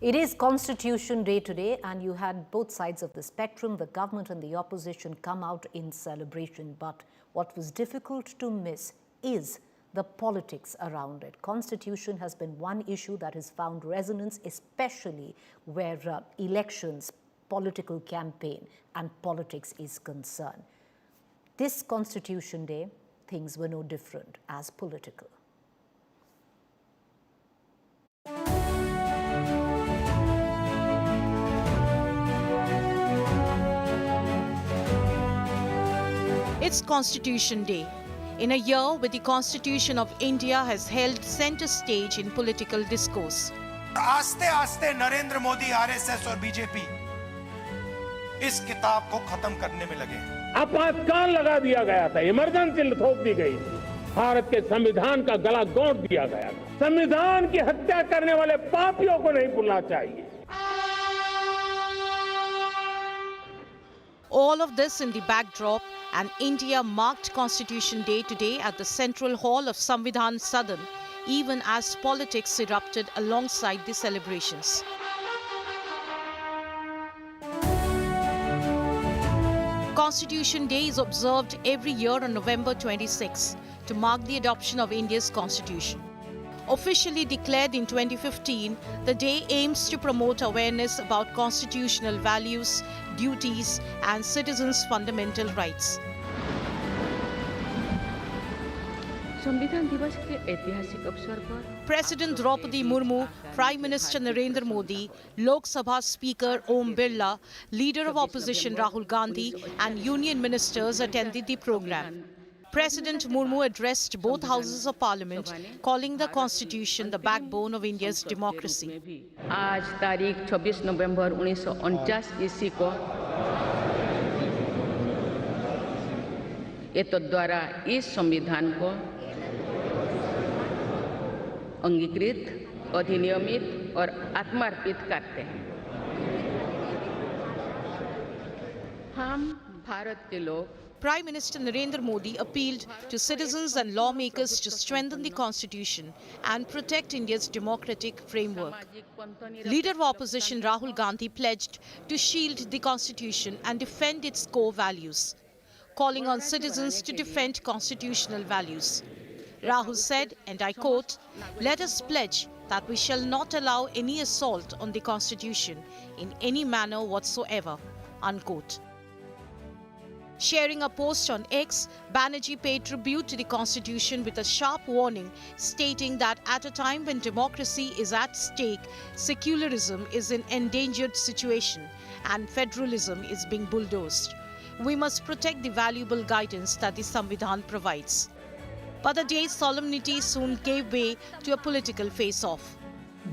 It is Constitution Day today, and you had both sides of the spectrum, the government and the opposition, come out in celebration. But what was difficult to miss is the politics around it. Constitution has been one issue that has found resonance, especially where elections, political campaign and politics is concerned. This Constitution Day, things were no different as political. It's Constitution Day, in a year where the Constitution of India has held center stage in political discourse. आस्ते आस्ते Narendra Modi RSS और BJP इस किताब को खत्म करने में लगे। आपातकाल लगा दिया गया था, इमरजेंसी थोप दी गई थी, भारत के संविधान का गला घोंट दिया गया था। संविधान की हत्या करने वाले पापियों को नहीं भूलना चाहिए। All of this in the backdrop, and India marked Constitution Day today at the Central Hall of Samvidhan Sadan, even as politics erupted alongside the celebrations. Constitution Day is observed every year on November 26 to mark the adoption of India's constitution. Officially declared in 2015, the day aims to promote awareness about constitutional values, duties, and citizens' fundamental rights. संविधान दिवस के ऐतिहासिक अवसर पर President Droupadi Murmu, Prime Minister Narendra Modi, Lok Sabha Speaker Om Birla, Leader of Opposition Rahul Gandhi, and Union Ministers attended the program. President Murmu addressed both houses of parliament, calling the constitution the backbone of India's democracy. आज तारीख 26 नवंबर 1949 ईस्वी को एतद द्वारा इस संविधान को अंगीकृत, अधिनियमित और आत्मार्पित करते हैं। हम भारत के लोग Prime Minister Narendra Modi appealed to citizens and lawmakers to strengthen the constitution and protect India's democratic framework. Leader of opposition Rahul Gandhi pledged to shield the constitution and defend its core values, calling on citizens to defend constitutional values. Rahul said, and I quote, "Let us pledge that we shall not allow any assault on the constitution in any manner whatsoever," unquote. Sharing a post on X, Banerjee paid tribute to the Constitution with a sharp warning, stating that at a time when democracy is at stake, secularism is in endangered situation and federalism is being bulldozed. We must protect the valuable guidance that the Samvidhan provides. But the day's solemnity soon gave way to a political face-off.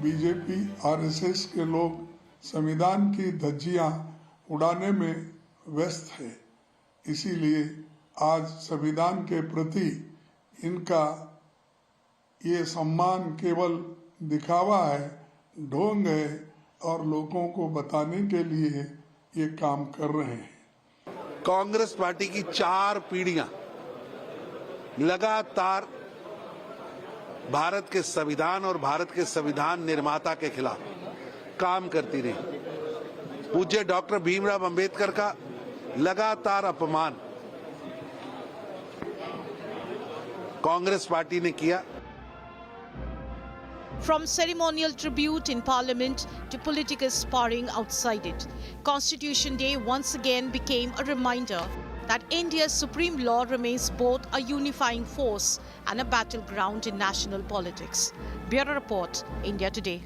BJP RSS के लोग संविधान की धज्जियां उड़ाने में व्यस्त है, इसीलिए आज संविधान के प्रति इनका ये सम्मान केवल दिखावा है, ढोंग है और लोगों को बताने के लिए ये काम कर रहे हैं। कांग्रेस पार्टी की 4 पीढ़ियां लगातार भारत के संविधान और भारत के संविधान निर्माता के खिलाफ काम करती रही। पूज्य डॉक्टर भीमराव अंबेडकर का लगातार अपमान कांग्रेस पार्टी ने किया। From ceremonial tribute in Parliament to political sparring outside it, Constitution Day once again became a reminder that India's supreme law remains both a unifying force and a battleground in national politics. Bureau Report, India Today.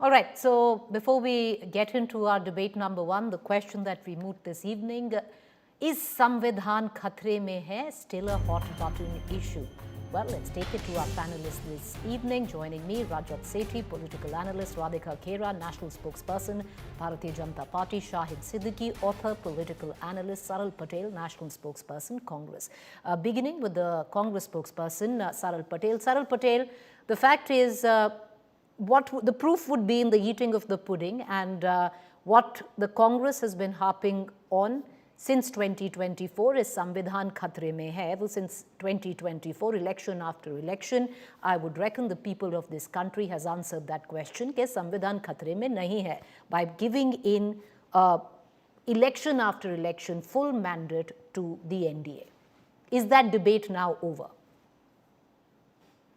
All right, so before we get into our debate number 1, the question that we moot this evening, is Samvidhan Khatre mein hai still a hot button issue? Well, let's take it to our panelists this evening. Joining me, Rajat Sethi, political analyst, Radhika Khera, national spokesperson, Bharatiya Janata Party, Shahid Siddiqui, author, political analyst, Saral Patel, national spokesperson, Congress. Beginning with the Congress spokesperson, Saral Patel. Saral Patel, the fact is, what the proof would be in the eating of the pudding, and what the Congress has been harping on since 2024 is Samvidhan Khatre mein hai. Well, since 2024, election after election, I would reckon the people of this country has answered that question कि Samvidhan Khatre mein nahi hai by giving in election after election full mandate to the NDA. Is that debate now over?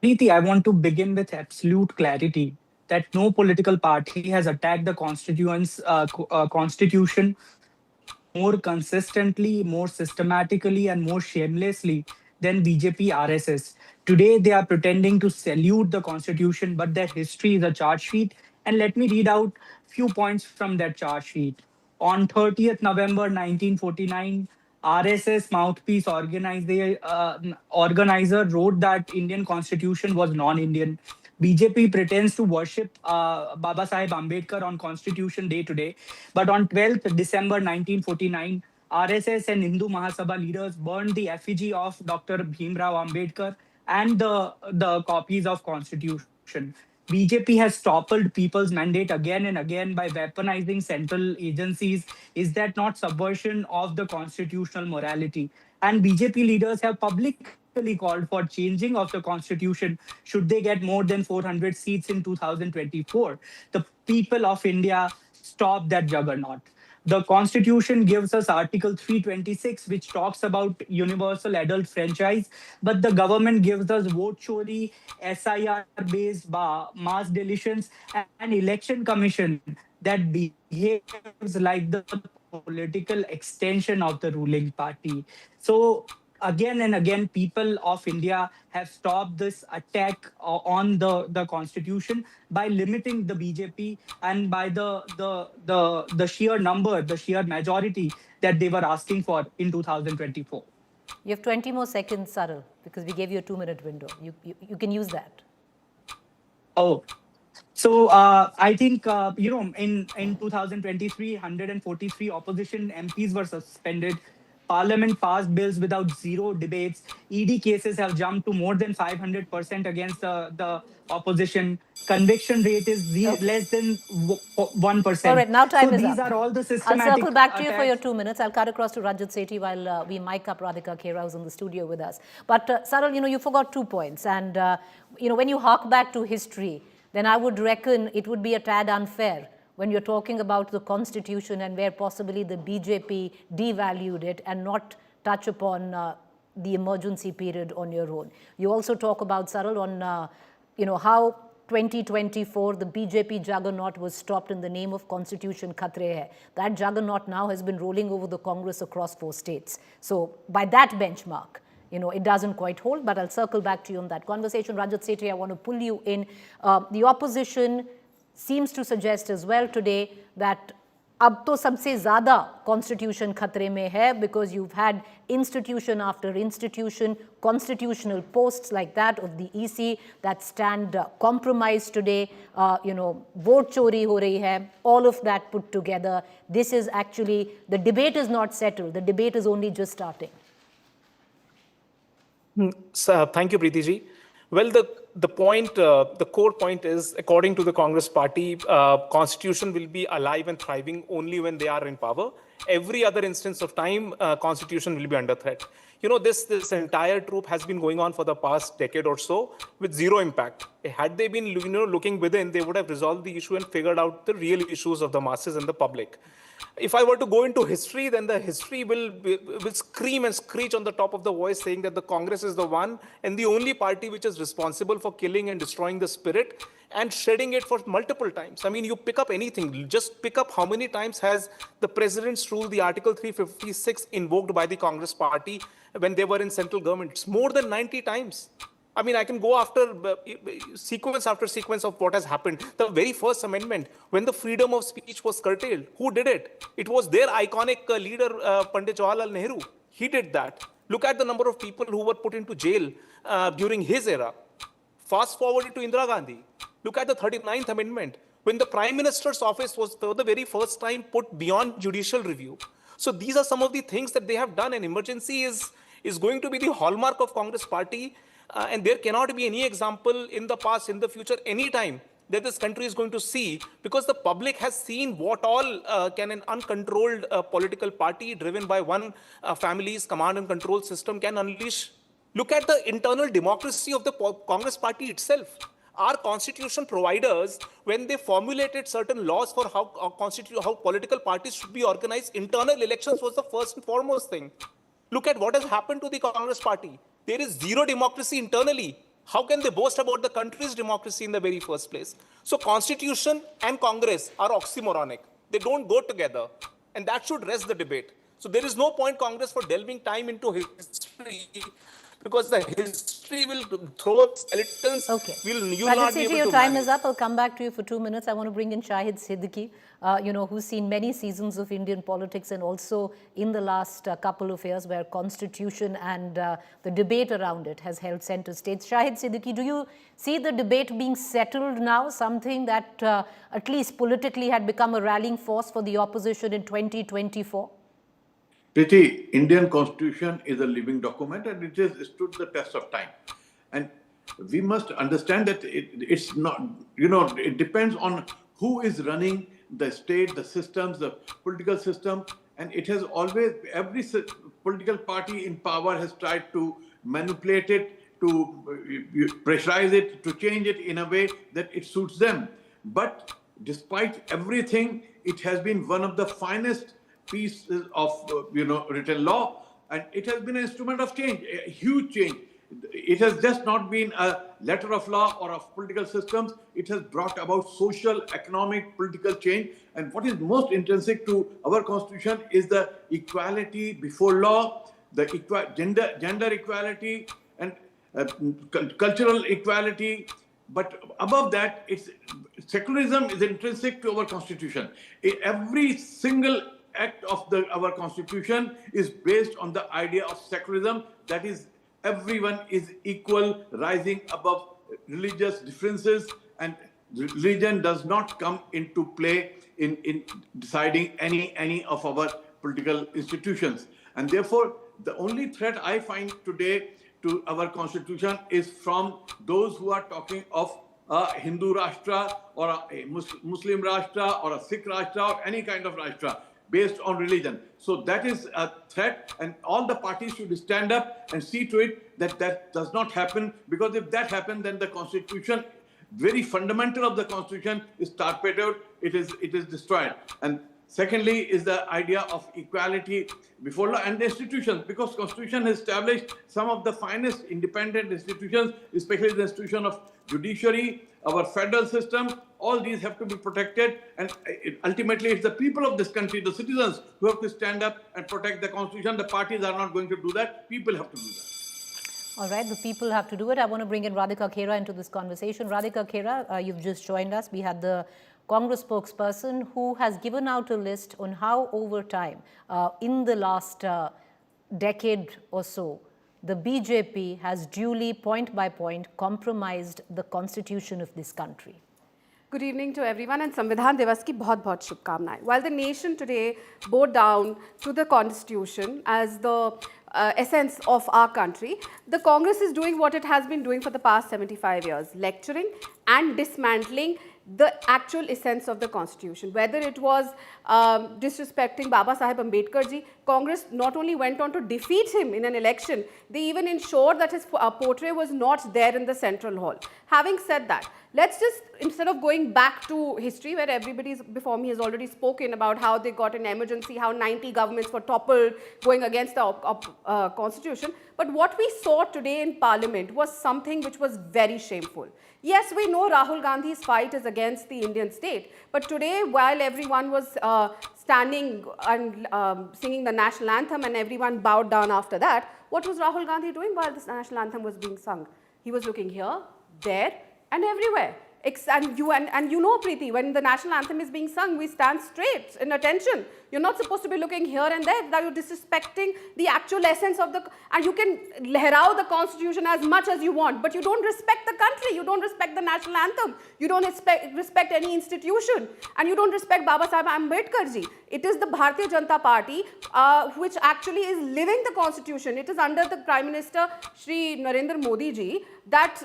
Preeti, I want to begin with absolute clarity that no political party has attacked the constitution more consistently, more systematically, and more shamelessly than BJP RSS. Today, they are pretending to salute the constitution, but their history is a charge sheet. And let me read out few points from that charge sheet. On 30th November 1949, RSS mouthpiece organizer wrote that Indian constitution was non-Indian. BJP pretends to worship Baba Saheb Ambedkar on Constitution Day today, but on 12th December 1949, RSS and Hindu Mahasabha leaders burned the effigy of Dr. Bhimrao Ambedkar and the copies of Constitution. BJP has toppled people's mandate again and again by weaponizing central agencies. Is that not subversion of the constitutional morality? And BJP leaders have publicly called for changing of the constitution should they get more than 400 seats in 2024. The people of India stop that juggernaut. The constitution gives us Article 326, which talks about universal adult franchise, but the government gives us vote chori, SIR-based mass deletions, and election commission that behaves like the political extension of the ruling party. So again and again, people of India have stopped this attack on the constitution by limiting the BJP and by the sheer number, the sheer majority that they were asking for in 2024. You have 20 more seconds, Saral, because we gave you a 2-minute window. You can use that. Oh, so I think, in 2023, 143 opposition MPs were suspended. Parliament passed bills without zero debates. ED cases have jumped to more than 500% against the opposition. Conviction rate is less than 1%. All right, now time is up. So these are all the systematic I'll circle back to you attacks. for your 2 minutes. I'll cut across to Rajat Sethi while we mic up Radhika Khera, who's in the studio with us. But Saral, you forgot 2 points. And, when you hark back to history, then I would reckon it would be a tad unfair when you're talking about the constitution and where possibly the BJP devalued it and not touch upon the emergency period on your own. You also talk about, Saral, on how 2024 the BJP juggernaut was stopped in the name of Constitution Khatre hai. That juggernaut now has been rolling over the Congress across 4 states. So by that benchmark, it doesn't quite hold, but I'll circle back to you on that conversation. Rajat Sethi, I want to pull you in. The opposition seems to suggest as well today that ab to sabse zyada constitution khatre mein hai because you've had institution after institution, constitutional posts like that of the EC that stand compromised today, vote chori ho rahi hai, all of that put together. This is actually, the debate is not settled, the debate is only just starting. Thank you, Preeti ji. Well, the point, the core point is, according to the Congress party, constitution will be alive and thriving only when they are in power. Every other instance of time, constitution will be under threat. This entire troop has been going on for the past decade or so with zero impact. Had they been, looking within, they would have resolved the issue and figured out the real issues of the masses and the public. If I were to go into history, then the history will scream and screech on the top of the voice saying that the Congress is the one and the only party which is responsible for killing and destroying the spirit and shedding it for multiple times. I mean, you pick up anything, just pick up how many times has the president's rule, the Article 356 invoked by the Congress party when they were in central government. It's more than 90 times. I mean, I can go after sequence after sequence of what has happened. The very first amendment, when the freedom of speech was curtailed, who did it? It was their iconic leader, Pandit Jawaharlal Nehru. He did that. Look at the number of people who were put into jail during his era. Fast forward to Indira Gandhi. Look at the 39th amendment, when the Prime Minister's office was for the very first time put beyond judicial review. So these are some of the things that they have done. And emergency is going to be the hallmark of Congress party. And there cannot be any example in the past, in the future, any time that this country is going to see, because the public has seen what all can an uncontrolled political party driven by one family's command and control system can unleash. Look at the internal democracy of the Congress party itself. Our constitution providers, when they formulated certain laws for how political parties should be organized, internal elections was the first and foremost thing. Look at what has happened to the Congress party. There is zero democracy internally. How can they boast about the country's democracy in the very first place? So constitution and Congress are oxymoronic. They don't go together. And that should rest the debate. So there is no point, Congress, for delving time into history, because the history will throw up skeletons. Okay. You will not be able to your time manage. is up. I'll come back to you for 2 minutes. I want to bring in Shahid Siddiqui, who's seen many seasons of Indian politics, and also in the last couple of years where constitution and the debate around it has held center stage. Shahid Siddiqui, do you see the debate being settled now, something that at least politically had become a rallying force for the opposition in 2024? Preeti, Indian Constitution is a living document and it has stood the test of time. And we must understand that it's not, it depends on who is running the state, the systems, the political system. And it has always, every political party in power has tried to manipulate it, to pressurize it, to change it in a way that it suits them. But despite everything, it has been one of the finest pieces of written law, and it has been an instrument of change, a huge change. It has just not been a letter of law or of political systems. It has brought about social, economic, political change. And what is most intrinsic to our constitution is the equality before law, the gender equality, and cultural equality. But above that, secularism is intrinsic to our constitution. Every single act of our constitution is based on the idea of secularism, that is, everyone is equal, rising above religious differences, and religion does not come into play in deciding any of our political institutions. And therefore, the only threat I find today to our constitution is from those who are talking of a Hindu Rashtra or a Muslim Rashtra or a Sikh Rashtra or any kind of Rashtra based on religion. So that is a threat, and all the parties should stand up and see to it that that does not happen, because if that happens, then the constitution, very fundamental of the constitution, is torpedoed, it is destroyed. And secondly is the idea of equality before law and the institutions, because constitution has established some of the finest independent institutions, especially the institution of judiciary, our federal system. All these have to be protected, and ultimately it's the people of this country, the citizens, who have to stand up and protect the constitution. The parties are not going to do that. People have to do that. All right, the people have to do it. I want to bring in Radhika Khera into this conversation. Radhika Khera, you've just joined us. We had the Congress spokesperson who has given out a list on how over time, in the last decade or so, the BJP has duly, point by point, compromised the constitution of this country. Good evening to everyone, and Samvidhan Diwas ki bahut shubhkamnaएं. While the nation today bowed down to the constitution as the essence of our country, the Congress is doing what it has been doing for the past 75 years, lecturing and dismantling the actual essence of the constitution. Whether it was disrespecting Baba Saheb Ambedkar ji, Congress not only went on to defeat him in an election, they even ensured that his portrait was not there in the central hall. Having said that, let's just, instead of going back to history where everybody before me has already spoken about how they got an emergency, how 90 governments were toppled going against the constitution, but what we saw today in parliament was something which was very shameful. Yes, we know Rahul Gandhi's fight is against the Indian state, but today while everyone was standing and singing the national anthem and everyone bowed down after that, what was Rahul Gandhi doing while this national anthem was being sung? He was looking here, there and everywhere. And you know, Preeti, when the national anthem is being sung, we stand straight in attention. You're not supposed to be looking here and there. That you're disrespecting the actual essence of the... And you can lehrao the constitution as much as you want, but you don't respect the country. You don't respect the national anthem. You don't respect any institution. And you don't respect Baba Saheb Ambedkar ji. It is the Bharatiya Janata Party which actually is living the constitution. It is under the Prime Minister Shri Narendra Modi ji that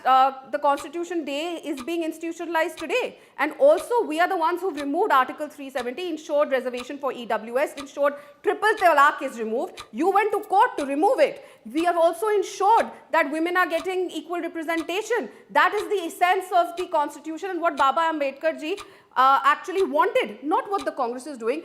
the Constitution Day is being institutionalized today. And also we are the ones who removed Article 370, ensured reservation for EWS, ensured triple talaq is removed. You went to court to remove it. We have also ensured that women are getting equal representation. That is the essence of the Constitution and what Baba Ambedkar ji actually wanted, not what the Congress is doing.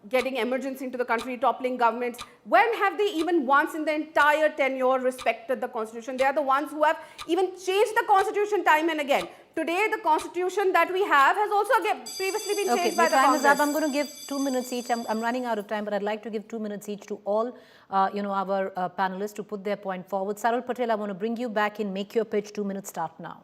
Getting emergency into the country, toppling governments. When have they even once in the entire tenure respected the Constitution? They are the ones who have even changed the Constitution time and again. Today, the Constitution that we have has also previously been changed by the Congress. Time is up. I'm going to give 2 minutes each. I'm running out of time, but I'd like to give 2 minutes each to all, our panelists to put their point forward. Saral Patel, I want to bring you back in. Make your pitch. 2 minutes start now.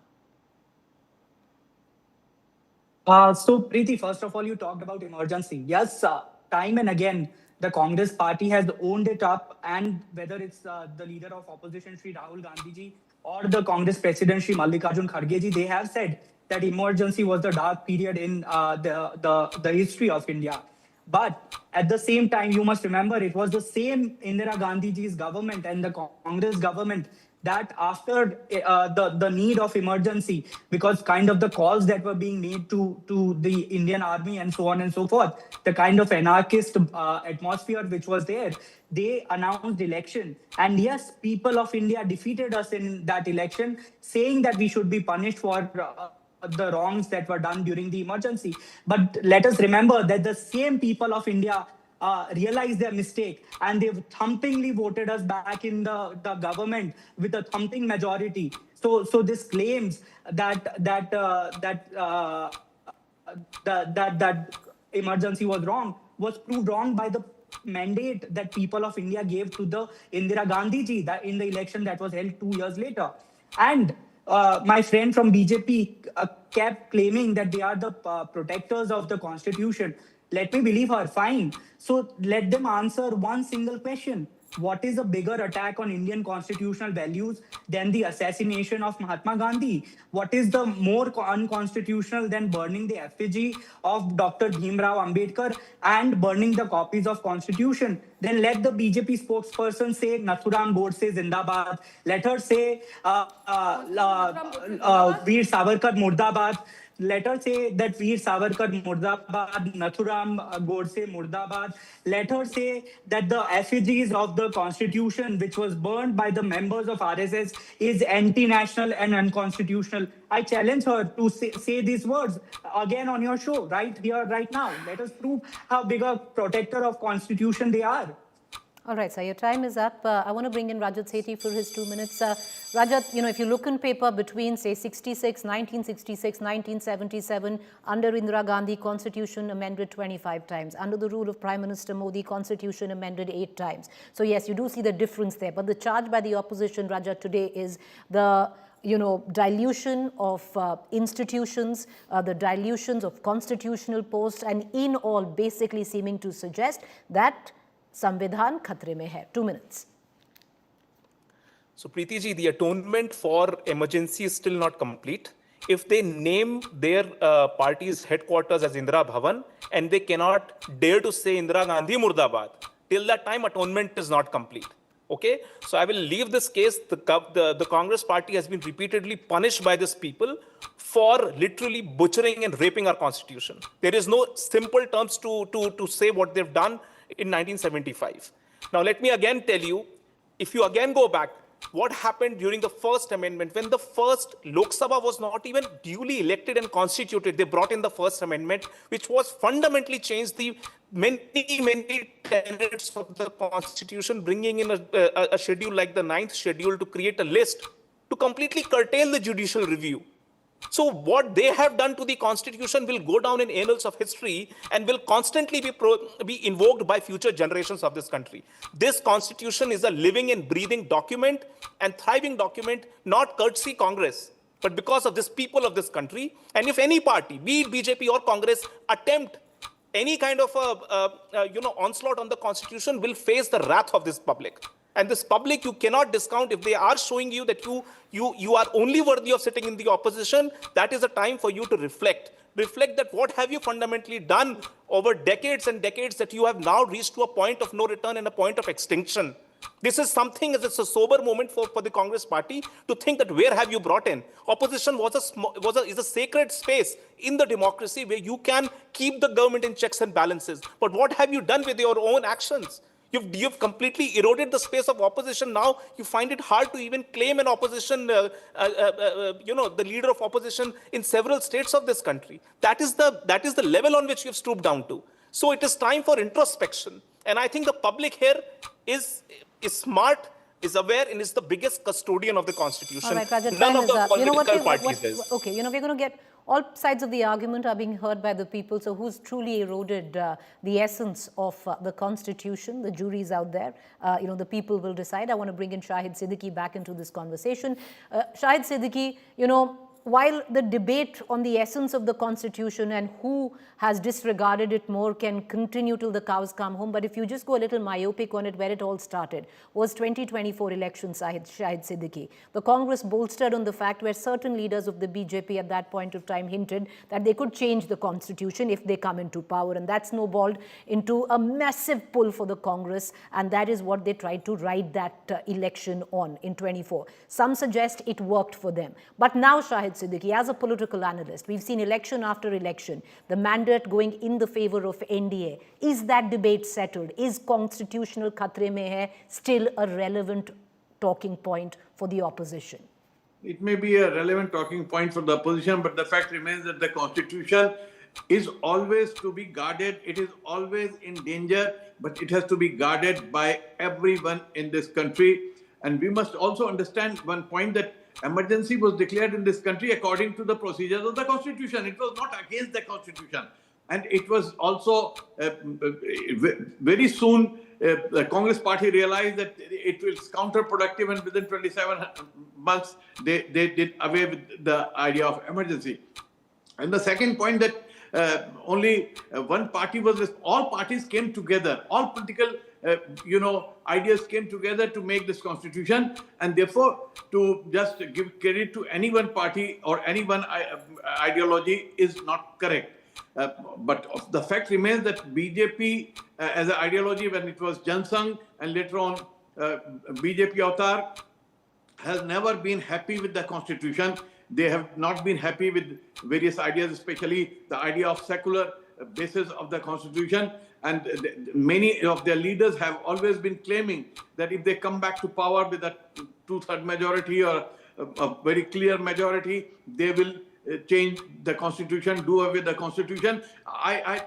So, Preeti, first of all, you talked about emergency. Yes, time and again, the Congress party has owned it up, and whether it's the leader of opposition, Shri Rahul Gandhi ji, or the Congress president, Shri Mallikarjun Kharge ji, they have said that emergency was the dark period in the history of India. But at the same time, you must remember it was the same Indira Gandhi ji's government and the Congress government that after the need of emergency, because kind of the calls that were being made to the Indian army and so on and so forth, the kind of anarchist atmosphere which was there, they announced election. And yes, people of India defeated us in that election, saying that we should be punished for the wrongs that were done during the emergency. But let us remember that the same people of India realized their mistake, and they've thumpingly voted us back in the government with a thumping majority. So this claims that emergency was wrong was proved wrong by the mandate that people of India gave to the Indira Gandhi ji that in the election that was held 2 years later. And my friend from BJP kept claiming that they are the protectors of the Constitution. Let me believe her, fine. So let them answer one single question. What is a bigger attack on Indian constitutional values than the assassination of Mahatma Gandhi? What is the more unconstitutional than burning the effigy of Dr. Bhimrao Ambedkar and burning the copies of Constitution? Then let the BJP spokesperson say Nathuram Godse Zindabad. Let her say Veer Savarkar Murdabad. Let her say that Veer Savarkar Murdabad, Nathuram Godse Murdabad. Let her say that the effigies of the Constitution, which was burned by the members of RSS, is anti-national and unconstitutional. I challenge her to say these words again on your show, right here, right now. Let us prove how big a protector of Constitution they are. All right, sir, your time is up. I want to bring in Rajat Sethi for his 2 minutes. Rajat, if you look in paper between, say, 1966, 1977, under Indira Gandhi, Constitution amended 25 times. Under the rule of Prime Minister Modi, Constitution amended 8 times. So, yes, you do see the difference there. But the charge by the opposition, Rajat, today is the dilution of institutions, the dilutions of constitutional posts, and in all basically seeming to suggest that Samvidhan Khatre mein hai. 2 minutes. So, Preeti ji, the atonement for emergency is still not complete. If they name their party's headquarters as Indira Bhavan and they cannot dare to say Indira Gandhi Murdabad, till that time atonement is not complete. Okay, so I will leave this case. The Congress party has been repeatedly punished by these people for literally butchering and raping our constitution. There is no simple terms to say what they've done in 1975. Now, let me again tell you, if you again go back, what happened during the first amendment, when the first Lok Sabha was not even duly elected and constituted, they brought in the first amendment, which was fundamentally changed the many tenets of the constitution, bringing in a schedule like the 9th schedule to create a list to completely curtail the judicial review. So what they have done to the constitution will go down in annals of history and will constantly be invoked by future generations of this country. This constitution is a living and breathing document and thriving document, not courtesy Congress, but because of this people of this country. And if any party, be it BJP or Congress, attempt any kind of onslaught on the constitution, will face the wrath of this public. And this public you cannot discount. If they are showing you that you are only worthy of sitting in the opposition, that is a time for you to reflect. reflect that what have you fundamentally done over decades and decades that you have now reached to a point of no return and a point of extinction. This is something, it's a sober moment for the Congress party to think that where have you brought in? Opposition is a sacred space in the democracy where you can keep the government in checks and balances. But what have you done with your own actions? You've completely eroded the space of opposition. Now you find it hard to even claim an opposition, the leader of opposition in several states of this country. That is the level on which you've stooped down to. So it is time for introspection. And I think the public here is smart, is aware, and is the biggest custodian of the Constitution. All right, Rajat, None of the up. political parties is. Okay, we're going to get all sides of the argument are being heard by the people. So who's truly eroded the essence of the Constitution? The jury is out there. The people will decide. I want to bring in Shahid Siddiqui back into this conversation. Shahid Siddiqui, while the debate on the essence of the Constitution and who has disregarded it more can continue till the cows come home, but if you just go a little myopic on it, where it all started was 2024 election, Shahid Siddiqui. The Congress bolstered on the fact where certain leaders of the BJP at that point of time hinted that they could change the Constitution if they come into power, and that snowballed into a massive pull for the Congress, and that is what they tried to ride that election on in 24. Some suggest it worked for them. But now, Shahid Siddiqui, as a political analyst, we've seen election after election, the mandate going in the favor of NDA. Is that debate settled? Is constitutional Khatre mein hai still a relevant talking point for the opposition? It may be a relevant talking point for the opposition, but the fact remains that the Constitution is always to be guarded. It is always in danger, but it has to be guarded by everyone in this country. And we must also understand one point, that emergency was declared in this country according to the procedures of the Constitution. It was not against the Constitution. And it was also very soon the Congress party realized that it was counterproductive, and within 27 months they did away with the idea of emergency. And the second point, that only one party was, all parties came together, all political ideas came together to make this Constitution, and therefore to just give credit to any one party or any one ideology is not correct. But the fact remains that BJP as an ideology, when it was Jansangh and later on BJP Avatar, has never been happy with the Constitution. They have not been happy with various ideas, especially the idea of secular basis of the Constitution. And many of their leaders have always been claiming that if they come back to power with a two-third majority or a very clear majority, they will change the Constitution, do away with the Constitution. I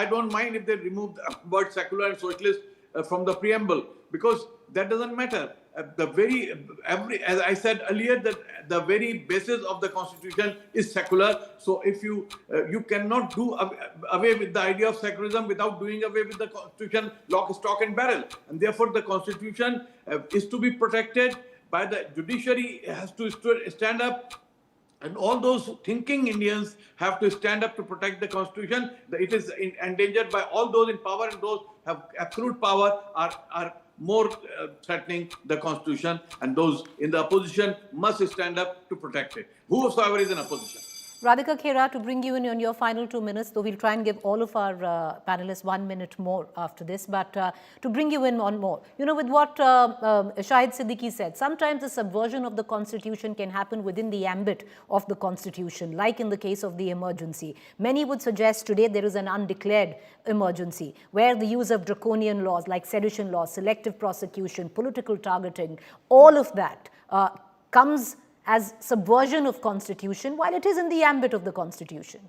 don't mind if they remove the word secular and socialist from the preamble, because that doesn't matter. As I said earlier, that the very basis of the Constitution is secular. So if you cannot do away with the idea of secularism without doing away with the Constitution, lock, stock and barrel. And therefore the Constitution is to be protected by the judiciary, has to stand up. And all those thinking Indians have to stand up to protect the Constitution. It is endangered by all those in power, and those have absolute power are more threatening the Constitution, and those in the opposition must stand up to protect it, whosoever is in opposition. Radhika Khera, to bring you in on your final 2 minutes, though we'll try and give all of our panelists 1 minute more after this, but to bring you in on more. With what Shahid Siddiqui said, sometimes the subversion of the Constitution can happen within the ambit of the Constitution, like in the case of the emergency. Many would suggest today there is an undeclared emergency, where the use of draconian laws like sedition laws, selective prosecution, political targeting, all of that comes as subversion of Constitution, while it is in the ambit of the Constitution.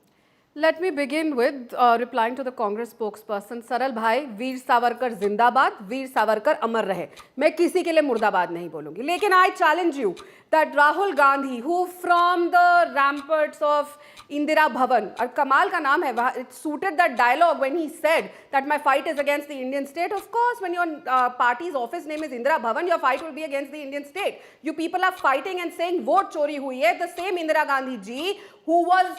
Let me begin with replying to the Congress spokesperson. Saral bhai, Veer Savarkar zindabad, Veer Savarkar amar rahe. मैं किसी के लिए मुर्दाबाद नहीं बोलूँगी. लेकिन I challenge you that Rahul Gandhi, who from the ramparts of Indira Bhavan, और कमाल का नाम है, it suited that dialogue when he said that my fight is against the Indian state. Of course, when your party's office name is Indira Bhavan, your fight will be against the Indian state. You people are fighting and saying vote chori hui hai. The same Indira Gandhi ji who was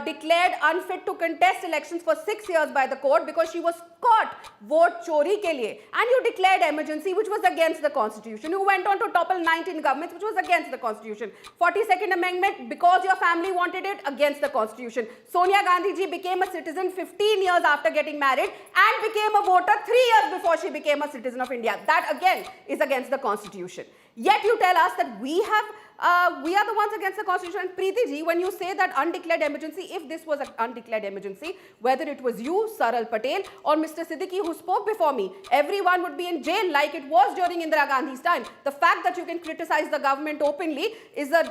declared unfit to contest elections for 6 years by the court because she was caught vote chori ke liye. And you declared emergency, which was against the Constitution. You went on to topple 19 governments, which was against against the constitution. 42nd Amendment, because your family wanted it, against the constitution. Sonia Gandhi ji became a citizen 15 years after getting married and became a voter 3 years before she became a citizen of India. That again is against the constitution. Yet you tell us that we are the ones against the constitution. And Preeti ji, when you say that undeclared emergency, if this was an undeclared emergency, whether it was you, Saral Patel, or Mr. Siddiqui who spoke before me, everyone would be in jail like it was during Indira Gandhi's time. The fact that you can criticize the government openly is a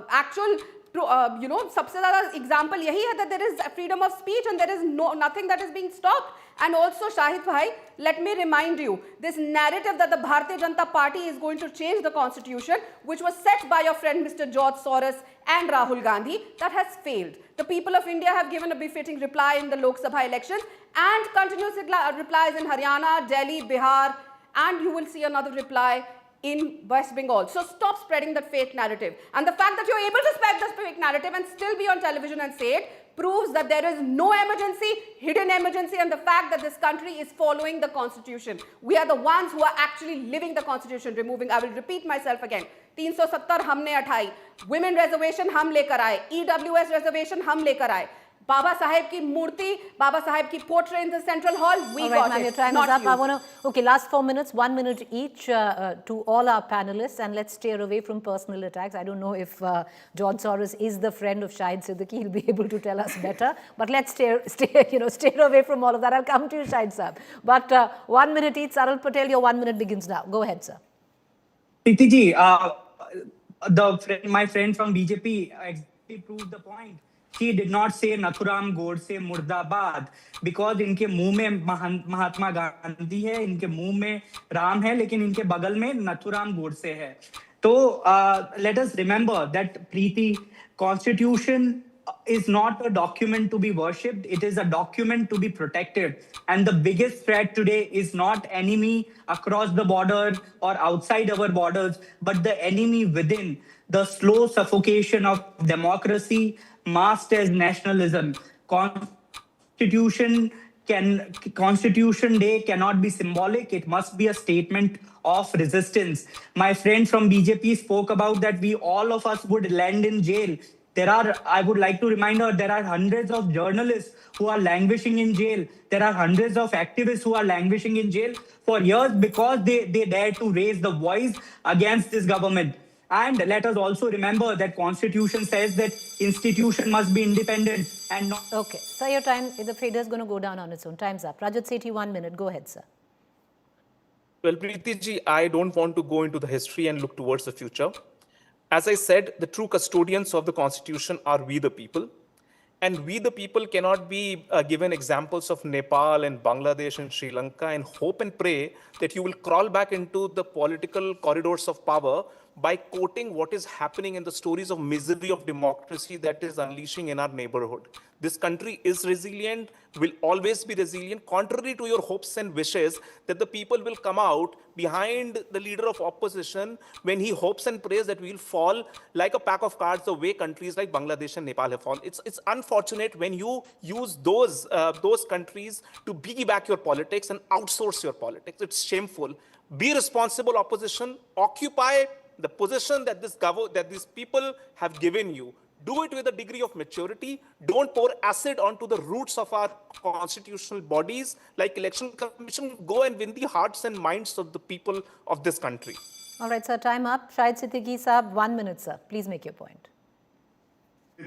actual सबसे ज़्यादा example यही है that there is freedom of speech and there is nothing that is being stopped. And also, Shahid bhai, let me remind you, this narrative that the Bharatiya Janata Party is going to change the constitution, which was set by your friend Mr. George Soros and Rahul Gandhi, that has failed. The people of India have given a befitting reply in the Lok Sabha elections and continuous replies in Haryana, Delhi, Bihar, and you will see another reply in West Bengal. So stop spreading that fake narrative. And the fact that you're able to spread this fake narrative and still be on television and say it proves that there is no emergency, hidden emergency, and the fact that this country is following the constitution. We are the ones who are actually living the constitution, removing, I will repeat myself again, 370 हमने उठाई, women reservation हम लेकर आए, EWS reservation हम लेकर आए, Baba Saheb ki murti, Baba Saheb ki portrait in the Central Hall, we got it, your time not is up. you. I want to, okay, last 4 minutes, 1 minute each to all our panelists, and let's steer away from personal attacks. I don't know if George Soros is the friend of Shahid Siddiqui. He'll be able to tell us better. But let's steer away from all of that. I'll come to you, Shahid Saab. But 1 minute each. Saral Patel, your 1 minute begins now. Go ahead, sir. Preeti ji, my friend from BJP exactly proved the point. She did not say Nathuram Godse Murdabad because इनके मुंह में महात्मा गांधी है, इनके मुंह में राम है, लेकिन इनके बगल में नथुराम गोडसे है. तो let us remember that Preeti, constitution is not a document to be worshipped, it is a document to be protected. And the biggest threat today is not enemy across the border or outside our borders, but the enemy within, the slow suffocation of democracy masked as nationalism. Constitution Day cannot be symbolic. It must be a statement of resistance. My friend from BJP spoke about that all of us would land in jail. I would like to remind her, there are hundreds of journalists who are languishing in jail. There are hundreds of activists who are languishing in jail for years because they dare to raise the voice against this government. And let us also remember that Constitution says that institution must be independent and not... Okay. Sir, your time, the fader is going to go down on its own. Time's up. Rajat Sethi, 1 minute. Go ahead, sir. Well, Preeti ji, I don't want to go into the history and look towards the future. As I said, the true custodians of the Constitution are we the people. And we the people cannot be given examples of Nepal and Bangladesh and Sri Lanka and hope and pray that you will crawl back into the political corridors of power by quoting what is happening in the stories of misery of democracy that is unleashing in our neighborhood. This country is resilient, will always be resilient, contrary to your hopes and wishes that the people will come out behind the leader of opposition when he hopes and prays that we will fall like a pack of cards the way countries like Bangladesh and Nepal have fallen. It's unfortunate when you use those countries to piggyback your politics and outsource your politics. It's shameful. Be responsible opposition, occupy the position that these people have given you. Do it with a degree of maturity. Don't pour acid onto the roots of our constitutional bodies like Election Commission. Go and win the hearts and minds of the people of this country. All right, sir, time up. Shahid Siddiqui Saab, 1 minute, sir. Please make your point.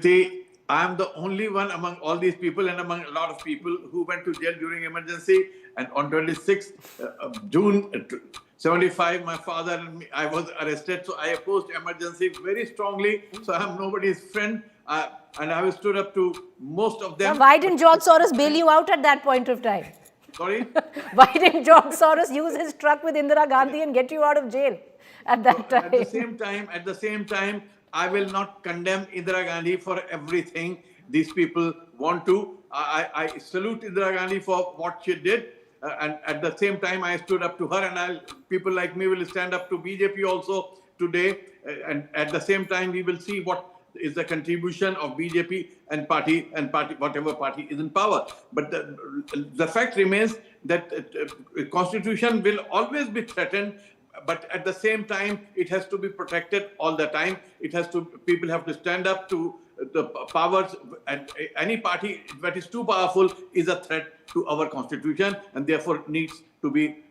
See, I am the only one among all these people and among a lot of people who went to jail during emergency. And on 26th June 75, my father and me, I was arrested. So I opposed emergency very strongly. So I am nobody's friend. And I stood up to most of them. Now, why didn't George Soros bail you out at that point of time? Sorry? Why didn't George Soros use his truck with Indira Gandhi and get you out of jail at that time? At the same time, I will not condemn Indira Gandhi for everything these people want to. I salute Indira Gandhi for what she did. And at the same time, I stood up to her, and people like me will stand up to BJP also today. And at the same time, we will see what is the contribution of BJP and party, whatever party is in power. But the fact remains that Constitution will always be threatened but at the same time, it has to be protected all the time. People have to stand up to the powers, and any party that is too powerful is a threat to our constitution, and therefore needs to be,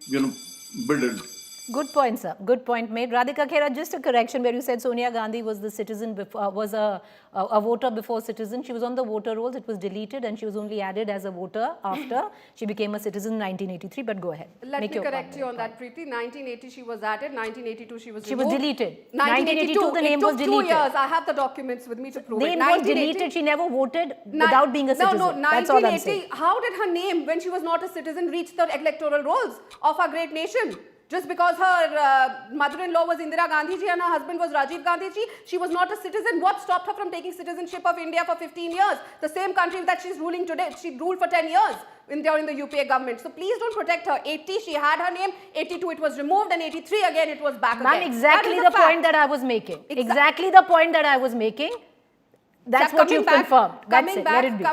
built. Good point, sir. Good point made. Radhika Khera, just a correction where you said Sonia Gandhi was the citizen before, was a voter before citizen. She was on the voter rolls. It was deleted, and she was only added as a voter after she became a citizen in 1983. But go ahead. Let me correct you on that, Preeti. 1980 she was added. 1982 she was removed. She was deleted. 1982 the name was deleted. It took 2 years. I have the documents with me to prove the it. name was deleted. She never voted without being a citizen. No, That's all I'm saying. 1980. How did her name, when she was not a citizen, reach the electoral rolls of our great nation? Just because her mother-in-law was Indira Gandhi ji and her husband was Rajiv Gandhi ji, she was not a citizen. What stopped her from taking citizenship of India for 15 years? The same country that she's ruling today, she ruled for 10 years during the UPA government. So please don't protect her. 80, she had her name. 82, it was removed, and 83 again, it was back again. Ma'am, exactly the point that I was making. Exactly the point that I was making. That's what you've confirmed. That's it. Let it be.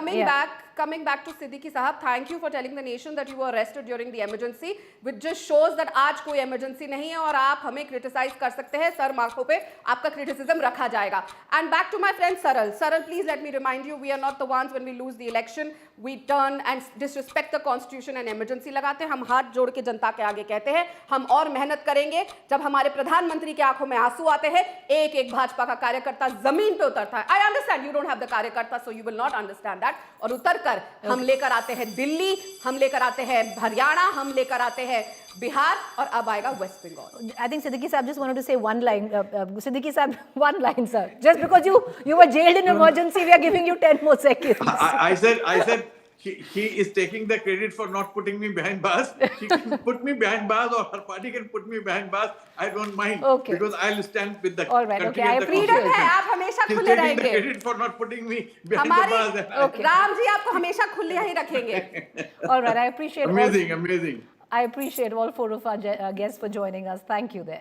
Coming back to Siddiqui Sahab, thank you for telling the nation that you were arrested during the emergency, which just shows that आज कोई emergency नहीं है और आप हमें criticize कर सकते हैं, सर मार्कों पे आपका criticism रखा जाएगा. And back to my friend Saral. Saral, please let me remind you, we are not the ones when we lose the election, we turn and disrespect the constitution and emergency लगाते हैं. हम हाथ जोड़ के जनता के आगे कहते हैं, हम और मेहनत करेंगे. जब हमारे प्रधानमंत्री की आंखों में आंसू आते हैं, एक भाजपा का कार्यकर्ता जमीन पे उतरता है. I understand you don't have the कार्यकर्ता, so you will not understand that. और उतर हम लेकर आते हैं दिल्ली, हम लेकर आते हैं हरियाणा, हम लेकर आते हैं बिहार, और अब आएगा West Bengal. I think Siddiqui Sahab just wanted to say one line. Siddiqui Sahab, one line, sir. Just because you were jailed in emergency, we are giving you 10 more seconds. I said he is taking the credit for not putting me behind bars. She can put me behind bars, or her party can put me behind bars. I don't mind, because I'll stand with the all right, country okay. and the freedom है, आप हमेशा खुले रहेंगे. She's taking the credit for not putting me behind the bars. Okay. Ram ji आपको हमेशा खुले ही रखेंगे. All right, I appreciate amazing. I appreciate all 4 of our guests for joining us. Thank you there.